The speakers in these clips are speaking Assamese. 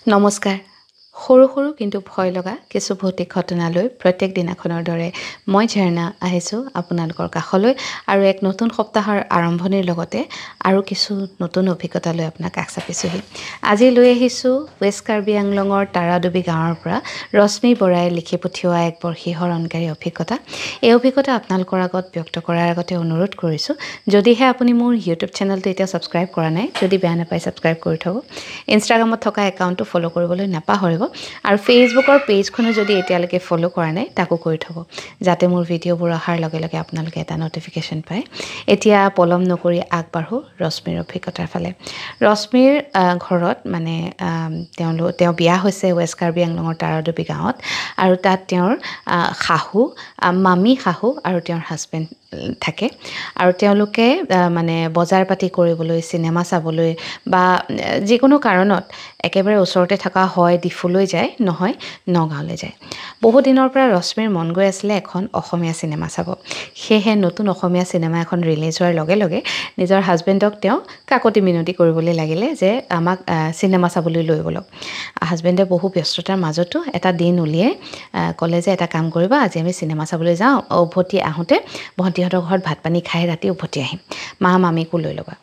নমস্কাৰ। সৰু সৰু কিন্তু ভয় লগা কিছু ভৌতিক ঘটনালৈ প্ৰত্যেক দিনাখনৰ দৰে মই ঝৰ্ণা আহিছোঁ আপোনালোকৰ কাষলৈ আৰু এক নতুন সপ্তাহৰ আৰম্ভণিৰ লগতে আৰু কিছু নতুন অভিজ্ঞতা লৈ আপোনাক কাষ চাপিছোঁহি। আজি লৈ আহিছোঁ ৱেষ্ট কাৰ্বি আংলঙৰ তাৰাডুবি গাঁৱৰ পৰা ৰশ্মি বৰাই লিখি পঠিওৱা এক বৰ শিহৰণকাৰী অভিজ্ঞতা। এই অভিজ্ঞতা আপোনালোকৰ আগত ব্যক্ত কৰাৰ আগতে অনুৰোধ কৰিছোঁ, যদিহে আপুনি মোৰ ইউটিউব চেনেলটো এতিয়া ছাবস্ক্ৰাইব কৰা নাই, যদি বেয়া নাপায় ছাবস্ক্ৰাইব কৰি থ'ব। ইনষ্টাগ্ৰামত থকা একাউণ্টটো ফ'ল' কৰিবলৈ নাপাহৰিব আৰু ফেচবুকৰ পেজখনো যদি এতিয়ালৈকে ফ'ল' কৰা নাই তাকো কৰি থ'ব, যাতে মোৰ ভিডিঅ'বোৰ অহাৰ লগে লগে আপোনালোকে এটা ন'টিফিকেশ্যন পায়। এতিয়া পলম নকৰি আগবাঢ়োঁ ৰশ্মিৰ অভিজ্ঞতাৰ ফালে। ৰশ্মিৰ ঘৰত মানে তেওঁ বিয়া হৈছে ৱেষ্ট কাৰ্বি আংলঙৰ তাৰাডুবি গাঁৱত আৰু তাত তেওঁৰ শাহু, মামী শাহু আৰু তেওঁৰ হাজবেণ্ড থাকে আৰু তেওঁলোকে মানে বজাৰ পাতি কৰিবলৈ, চিনেমা চাবলৈ বা যিকোনো কাৰণত একেবাৰে ওচৰতে থকা হয় ডিফুলৈ যায়, নহয় নগাঁৱলৈ যায়। বহু দিনৰ পৰা ৰশ্মিৰ মন গৈ আছিলে এখন অসমীয়া চিনেমা চাব। সেয়েহে নতুন অসমীয়া চিনেমা এখন ৰিলিজ হোৱাৰ লগে লগে নিজৰ হাজবেণ্ডক তেওঁ কাকতি মিনতি কৰিবলৈ লাগিলে যে আমাক চিনেমা চাবলৈ লৈ ব'লক। হাজবেণ্ডে বহু ব্যস্ততাৰ মাজতো এটা দিন উলিয়াই ক'লে যে এটা কাম কৰিবা, আজি আমি চিনেমা চাবলৈ যাওঁ, উভতি আহোঁতে ভণ্টিহঁতৰ ঘৰত ভাত পানী খাই ৰাতি উভতি আহিম, মামীকো লৈ ল'বা।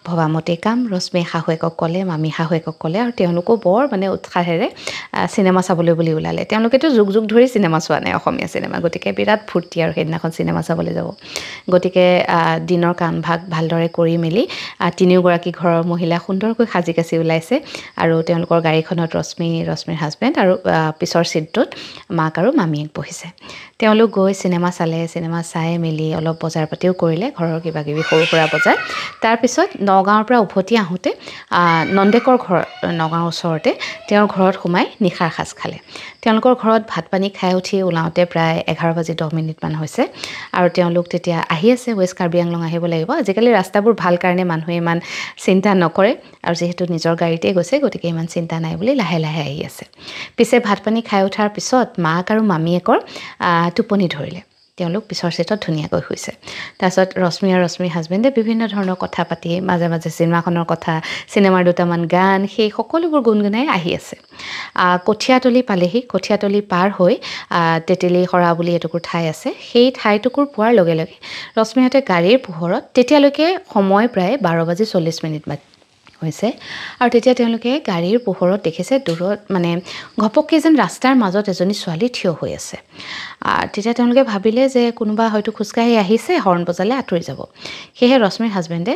ভবামতে কাম, ৰশ্মিয়ে শাহুৱেকক ক'লে, মামী শাহুৱেকক ক'লে আৰু তেওঁলোকো বৰ মানে উৎসাহেৰে চিনেমা চাবলৈ বুলি ওলালে। তেওঁলোকেতো যুগ যুগ ধৰি চিনেমা চোৱা নাই অসমীয়া চিনেমা, গতিকে বিৰাট ফূৰ্তি আৰু সেইদিনাখন চিনেমা চাবলৈ যাব। গতিকে দিনৰ কাম ভাগ ভালদৰে কৰি মেলি তিনিওগৰাকী ঘৰৰ মহিলা সুন্দৰকৈ সাজি কাচি ওলাইছে আৰু তেওঁলোকৰ গাড়ীখনত ৰশ্মিৰ হাজবেণ্ড আৰু পিছৰ ছিটটোত মাক আৰু মামীয়েক বহিছে। তেওঁলোক গৈ চিনেমা চালে, চিনেমা চাই মেলি অলপ বজাৰ পাতিও কৰিলে, ঘৰৰ কিবাকিবি সৰু সুৰা বজাৰ। তাৰপিছত নগাঁৱৰ পৰা উভতি আহোঁতে নন্দেকৰ ঘৰ, নগাঁৱৰ ওচৰতে, তেওঁৰ ঘৰত সোমাই নিশাৰ সাজ খালে। তেওঁলোকৰ ঘৰত ভাত পানী খাই উঠি ওলাওঁতে প্ৰায় 11:10 হৈছে আৰু তেওঁলোক তেতিয়া আহি আছে, ৱেষ্ট কাৰ্বি আংলং আহিব লাগিব। আজিকালি ৰাস্তাবোৰ ভাল কাৰণে মানুহে ইমান চিন্তা নকৰে আৰু যিহেতু নিজৰ গাড়ীতে গৈছে গতিকে ইমান চিন্তা নাই বুলি লাহে লাহে আহি আছে। পিছে ভাত পানী খাই উঠাৰ পিছত মাক আৰু মামীয়েকৰ টোপনি ধৰিলে। তেওঁলোক পিছৰ ছিটত ধুনীয়াকৈ শুইছে। তাৰপিছত ৰশ্মি আৰু ৰশ্মিৰ হাজবেণ্ডে বিভিন্ন ধৰণৰ কথা পাতি মাজে মাজে চিনেমাখনৰ কথা, চিনেমাৰ দুটামান গান, সেই সকলোবোৰ গুণগুণাই আহি আছে। কঠীয়াতলি পালেহি। কঠীয়াতলি পাৰ হৈ তেতেলী সৰা বুলি এটুকুৰ ঠাই আছে, সেই ঠাইটুকুৰ পোৱাৰ লগে লগে ৰশ্মিহঁতে গাড়ীৰ পোহৰত, তেতিয়ালৈকে সময় প্ৰায় 12:40 হৈছে আৰু তেতিয়া তেওঁলোকে গাড়ীৰ পোহৰত দেখিছে দূৰত মানে ঘপককৈ যেন ৰাস্তাৰ মাজত এজনী ছোৱালী থিয় হৈ আছে। তেতিয়া তেওঁলোকে ভাবিলে যে কোনোবা হয়তো খোজকাঢ়ি আহিছে, হৰ্ণ বজালে আঁতৰি যাব। সেয়েহে ৰশ্মিৰ হাজবেণ্ডে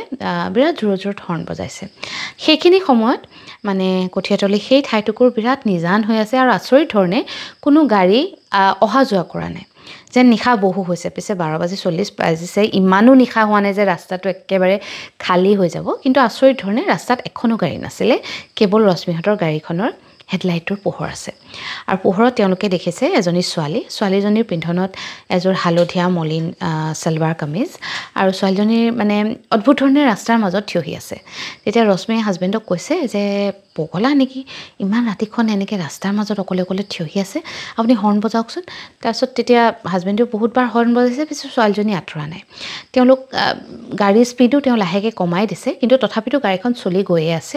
বিৰাট জোৰত জোৰত হৰ্ণ বজাইছে। সেইখিনি সময়ত মানে কঠীয়াতলি সেই ঠাইটুকুৰ বিৰাট নিজান হৈ আছে আৰু আচৰিত ধৰণে কোনো গাড়ী অহা যোৱা কৰা নাই, যেন নিশা বহু হৈছে। পিছে 12:40 ইমানো নিশা হোৱা নাই যে ৰাস্তাটো একেবাৰে খালী হৈ যাব, কিন্তু আচৰিত ধৰণে ৰাস্তাত এখনো গাড়ী নাছিলে, কেৱল ৰশ্মিহঁতৰ গাড়ীখনৰ হেডলাইটটোৰ পোহৰ আছে। আৰু পোহৰত তেওঁলোকে দেখিছে এজনী ছোৱালীজনীৰ পিন্ধনত এযোৰ হালধীয়া মলিন চালৱাৰ কামিজ আৰু ছোৱালীজনীৰ মানে অদ্ভুত ধৰণে ৰাস্তাৰ মাজত থিয় হৈ আছে। তেতিয়া ৰশ্মিয়ে হাজবেণ্ডক কৈছে যে পগলা নেকি, ইমান ৰাতিখন এনেকৈ ৰাস্তাৰ মাজত অকলে অকলে থিয় হৈ আছে, আপুনি হৰ্ণ বজাওকচোন। তাৰপিছত তেতিয়া হাজবেণ্ডেও বহুতবাৰ হৰ্ণ বজাইছে, পিছত ছোৱালীজনী আঁতৰা নাই। তেওঁলোক গাড়ীৰ স্পীডো তেওঁ লাহেকৈ কমাই দিছে, কিন্তু তথাপিতো গাড়ীখন চলি গৈয়ে আছে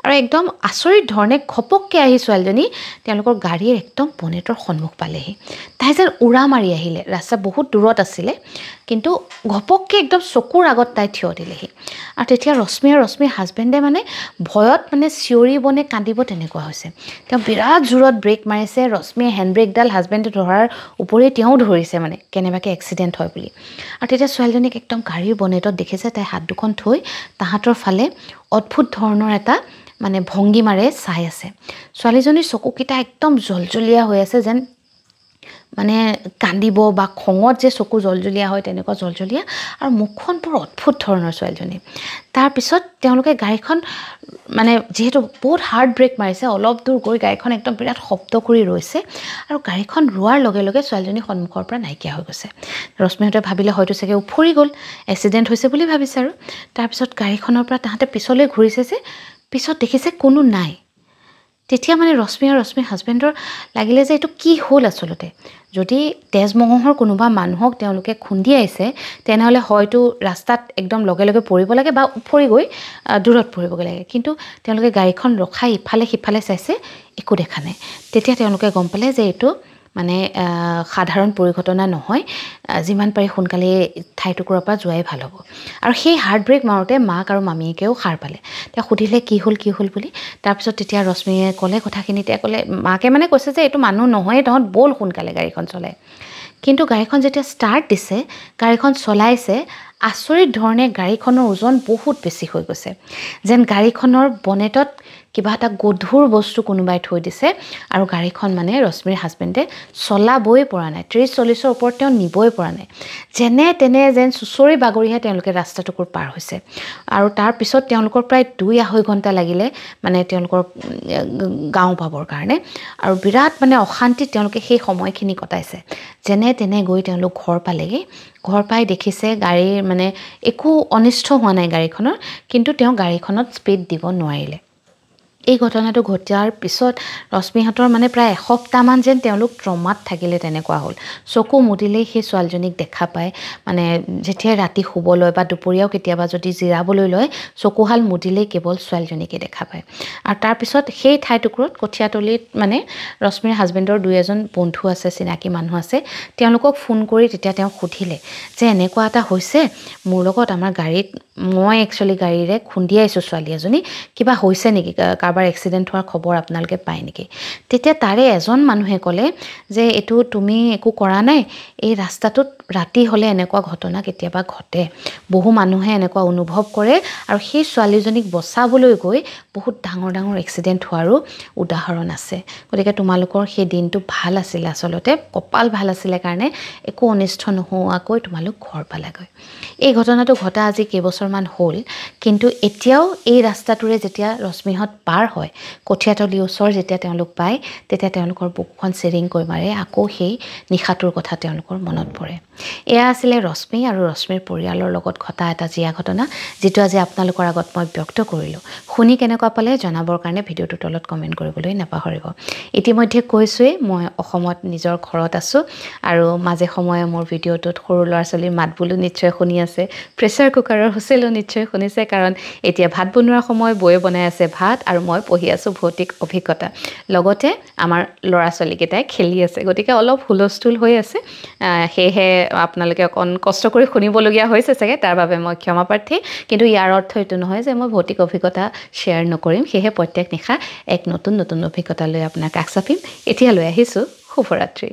আৰু একদম আচৰিত ধৰণে ঘপককৈ আহি ছোৱালীজনী তেওঁলোকৰ গাড়ীৰ একদম বনেটৰ সন্মুখ পালেহি। তাই যেন উৰা মাৰি আহিলে, ৰাস্তা বহুত দূৰত আছিলে, কিন্তু ঘপককৈ একদম চকুৰ আগত তাই থিয় দিলেহি। আৰু তেতিয়া ৰশ্মিৰ হাজবেণ্ডে মানে ভয়ত মানে চিঞৰিবনে কান্দিব তেনেকুৱা হৈছে। তেওঁ বিৰাট জোৰত ব্ৰেক মাৰিছে, ৰশ্মিয়ে হেণ্ড ব্ৰেকডাল হাজবেণ্ডে ধৰাৰ উপৰি তেওঁ ধৰিছে মানে কেনেবাকৈ এক্সিডেণ্ট হয় বুলি। আৰু তেতিয়া ছোৱালীজনীক একদম গাড়ীৰ বনেটত দেখিছে তাই হাত দুখন থৈ তাহাঁতৰ ফালে অদ্ভুত ধৰণৰ এটা মানে ভংগীমাৰে চাই আছে। ছোৱালীজনীৰ চকুকেইটা একদম জলজলীয়া হৈ আছে, যেন মানে কান্দিব বা খঙত যে চকু জলজলীয়া হয় তেনেকুৱা জলজলীয়া, আৰু মুখখন বৰ অদ্ভুত ধৰণৰ ছোৱালীজনী। তাৰপিছত তেওঁলোকে গাড়ীখন মানে যিহেতু বহুত হাৰ্ড ব্ৰেক মাৰিছে, অলপ দূৰ গৈ গাড়ীখন একদম বিৰাট শব্দ কৰি ৰৈছে আৰু গাড়ীখন ৰোৱাৰ লগে লগে ছোৱালীজনী সন্মুখৰ পৰা নাইকিয়া হৈ গৈছে। ৰশ্মিহঁতে ভাবিলে হয়তো চাগে উফৰি গ'ল, এক্সিডেণ্ট হৈছে বুলি ভাবিছে আৰু। তাৰপিছত গাড়ীখনৰ পৰা তাহাঁতে পিছলৈ ঘূৰিছে যে পিছত দেখিছে কোনো নাই। তেতিয়া মানে ৰশ্মি আৰু ৰশ্মিৰ হাজবেণ্ডৰ লাগিলে যে এইটো কি হ'ল আচলতে যদি তেজমঙহৰ কোনোবা মানুহক তেওঁলোকে খুন্দিয়াইছে তেনেহ'লে হয়তো ৰাস্তাত একদম লগে লগে পৰিব লাগে বা উফৰি গৈ দূৰত পৰিবগৈ লাগে কিন্তু তেওঁলোকে গাড়ীখন ৰখাই ইফালে সিফালে চাইছে একো দেখা নাই তেতিয়া তেওঁলোকে গম পালে যে এইটো মানে সাধাৰণ পৰিঘটনা নহয় যিমান পাৰি সোনকালে ঠাইটুকুৰাৰ পৰা যোৱাই ভাল হ'ব আৰু সেই হাৰ্ট ব্ৰেক মাৰোঁতে মাক আৰু মামীয়েকেও সাৰ পালে তেওঁ সুধিলে কি হ'ল বুলি তাৰপিছত তেতিয়া ৰশ্মিয়ে ক'লে কথাখিনি তেওঁ ক'লে মাকে মানে কৈছে যে এইটো মানুহ নহয় তহঁত ব'ল সোনকালে গাড়ীখন চলাই কিন্তু গাড়ীখন যেতিয়া ষ্টাৰ্ট দিছে গাড়ীখন চলাইছে আচৰিত ধৰণে গাড়ীখনৰ ওজন বহুত বেছি হৈ গৈছে যেন গাড়ীখনৰ বনেটত কিবা এটা গধুৰ বস্তু কোনোবাই থৈ দিছে আৰু গাড়ীখন মানে ৰশ্মিৰ হাজবেণ্ডে চলাবই পৰা নাই 30-40ৰ ওপৰত তেওঁ নিবই পৰা নাই যেনে তেনে যেন চুচৰি বাগৰিহে তেওঁলোকে ৰাস্তাটুকুৰ পাৰ হৈছে আৰু তাৰপিছত তেওঁলোকৰ প্ৰায় 2-2.5 ঘণ্টা লাগিলে মানে তেওঁলোকৰ গাঁও পাবৰ কাৰণে আৰু বিৰাট মানে অশান্তিত তেওঁলোকে সেই সময়খিনি কটাইছে যেনে তেনে গৈ তেওঁলোক ঘৰ পালেগৈ ঘৰ পাই দেখিছে গাড়ীৰ মানে একো অনিষ্ট হোৱা নাই গাড়ীখনৰ কিন্তু তেওঁ গাড়ীখনত স্পীড দিব নোৱাৰিলে এই ঘটনাটো ঘটাৰ পিছত ৰশ্মিহঁতৰ মানে প্ৰায় এসপ্তাহমান যেন তেওঁলোক ট্ৰমাত থাকিলে তেনেকুৱা হ'ল চকু মুদিলেই সেই ছোৱালীজনীক দেখা পায় মানে যেতিয়া ৰাতি শুবলৈ বা দুপৰীয়াও কেতিয়াবা যদি জিৰাবলৈ লয় চকুহাল মুদিলেই কেৱল ছোৱালীজনীকে দেখা পায় আৰু তাৰপিছত সেই ঠাইটুকুৰত কঠীয়াতলিত মানে ৰশ্মিৰ হাজবেণ্ডৰ 2-এজন বন্ধু আছে চিনাকি মানুহ আছে তেওঁলোকক ফোন কৰি তেতিয়া তেওঁ সুধিলে যে এনেকুৱা এটা হৈছে মোৰ লগত আমাৰ গাড়ীত মই একচুৱেলি গাড়ীৰে খুন্দিয়াইছোঁ ছোৱালী এজনী কিবা হৈছে নেকি কাৰোবাৰ এক্সিডেণ্ট হোৱাৰ খবৰ আপোনালোকে পায় নেকি তেতিয়া তাৰে এজন মানুহে ক'লে যে এইটো তুমি একো কৰা নাই এই ৰাস্তাটোত ৰাতি হ'লে এনেকুৱা ঘটনা কেতিয়াবা ঘটে বহু মানুহে এনেকুৱা অনুভৱ কৰে আৰু সেই ছোৱালীজনীক বচাবলৈ গৈ বহুত ডাঙৰ এক্সিডেণ্ট হোৱাৰো উদাহৰণ আছে গতিকে তোমালোকৰ সেই দিনটো ভাল আছিলে আচলতে কপাল ভাল আছিলে কাৰণে একো অনিষ্ট নোহোৱাকৈ তোমালোক ঘৰ পালাগৈ এই ঘটনাটো ঘটা আজি কেইবছৰমান হ'ল কিন্তু এতিয়াও এই ৰাস্তাটোৰে যেতিয়া ৰশ্মিহঁত পাৰ হয় কঠীয়াতলি ওচৰ যেতিয়া তেওঁলোক পায় তেতিয়া তেওঁলোকৰ বুকুখন চিৰিংকৈ মাৰে আকৌ সেই নিশাটোৰ কথা তেওঁলোকৰ মনত পৰে এয়া আছিলে ৰশ্মি আৰু ৰশ্মিৰ পৰিয়ালৰ লগত ঘটা এটা জীয়া ঘটনা যিটো আজি আপোনালোকৰ আগত মই ব্যক্ত কৰিলোঁ শুনি কেনেকুৱা পালে জনাবৰ কাৰণে ভিডিঅ'টোৰ তলত কমেণ্ট কৰিবলৈ নাপাহৰিব ইতিমধ্যে কৈছোঁৱেই মই অসমত নিজৰ ঘৰত আছোঁ আৰু মাজে সময়ে মোৰ ভিডিঅ'টোত সৰু ল'ৰা ছোৱালীৰ মাত বোলো নিশ্চয় শুনি আছে প্ৰেছাৰ কুকাৰৰ হুইচেলো নিশ্চয় শুনিছে কাৰণ এতিয়া ভাত বনোৱাৰ সময় বৌয়ে বনাই আছে ভাত আৰু মই পঢ়ি আছোঁ ভৌতিক অভিজ্ঞতা লগতে আমাৰ ল'ৰা ছোৱালীকেইটাই খেলি আছে গতিকে অলপ হুলস্থুল হৈ আছে সেয়েহে আপোনালোকে অকণ কষ্ট কৰি শুনিবলগীয়া হৈছে চাগে তাৰ বাবে মই ক্ষমা প্ৰাৰ্থী কিন্তু ইয়াৰ অৰ্থ এইটো নহয় যে মই ভৌতিক অভিজ্ঞতা শ্বেয়াৰ নকৰিম সেয়েহে প্ৰত্যেক নিশা এক নতুন অভিজ্ঞতা লৈ আপোনাক কাষ চাপিম এতিয়ালৈ আহিছোঁ শুভৰাত্ৰি